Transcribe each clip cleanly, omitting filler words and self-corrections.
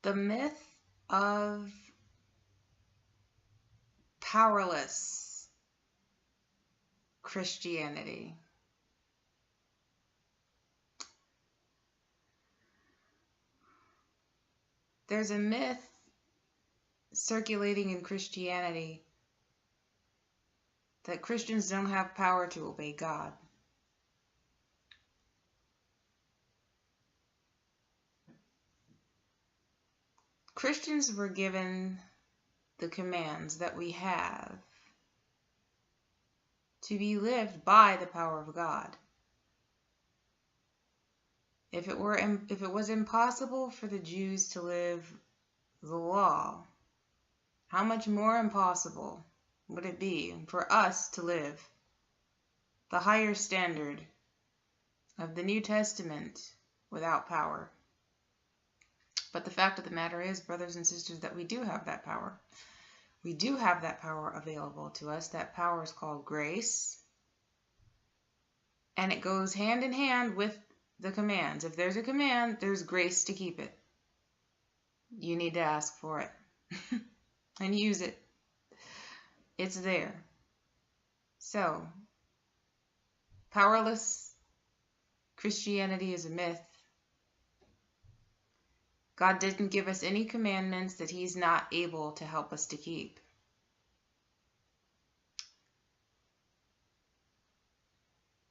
The myth of powerless Christianity. There's a myth circulating in Christianity that Christians don't have power to obey God. Christians were given the commands that we have to be lived by the power of God. If it was impossible for the Jews to live the law, how much more impossible would it be for us to live the higher standard of the New Testament without power? But the fact of the matter is, brothers and sisters, that we do have that power. We do have that power available to us. That power is called grace. And it goes hand in hand with the commands. If there's a command, there's grace to keep it. You need to ask for it and use it. It's there. So, powerless Christianity is a myth. God didn't give us any commandments that He's not able to help us to keep.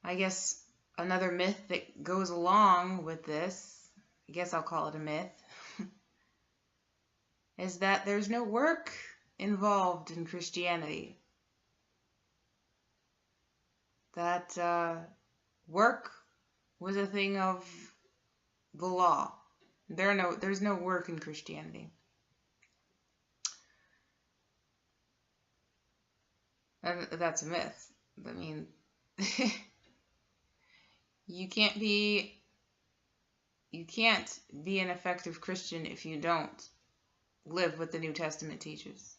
I guess another myth that goes along with this, I guess I'll call it a myth, is that there's no work involved in Christianity. That work was a thing of the law. There's no work in Christianity. That's a myth. I mean, you can't be an effective Christian if you don't live what the New Testament teaches.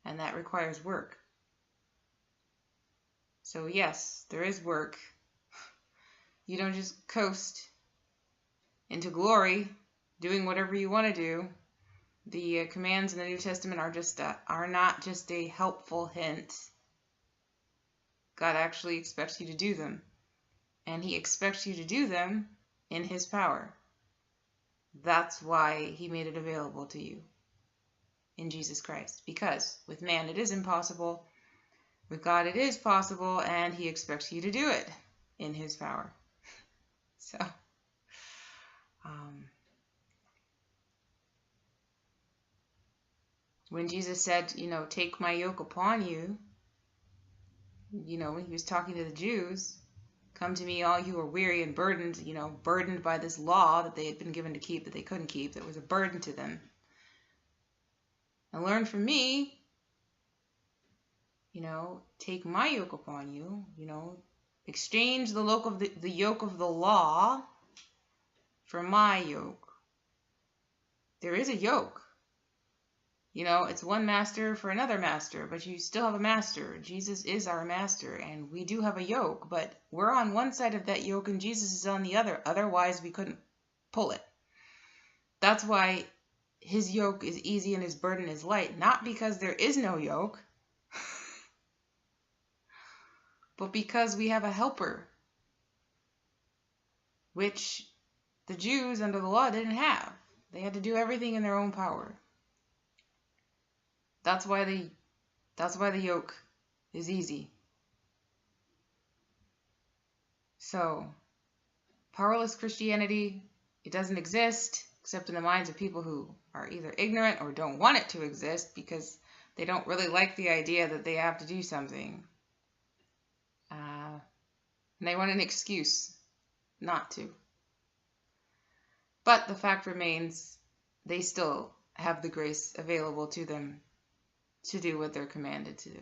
And that requires work. So yes, there is work. You don't just coast into glory, doing whatever you want to do. The commands in the New Testament are not just a helpful hint. God actually expects you to do them, and He expects you to do them in His power. That's why He made it available to you in Jesus Christ. Because with man it is impossible, with God it is possible, and He expects you to do it in His power. So, when Jesus said, take my yoke upon you, when He was talking to the Jews, come to me all you are weary and burdened, burdened by this law that they had been given to keep that they couldn't keep, that was a burden to them. And learn from me, take my yoke upon you, exchange the yoke of the law for my yoke. There is a yoke. It's one master for another master, but you still have a master. Jesus is our master, and we do have a yoke, but we're on one side of that yoke and Jesus is on the other. Otherwise, we couldn't pull it. That's why His yoke is easy and His burden is light. Not because there is no yoke, but because we have a helper, which the Jews under the law didn't have. They had to do everything in their own power. That's why the yoke is easy. So, powerless Christianity, it doesn't exist except in the minds of people who are either ignorant or don't want it to exist because they don't really like the idea that they have to do something. And they want an excuse not to. But the fact remains, they still have the grace available to them to do what they're commanded to do.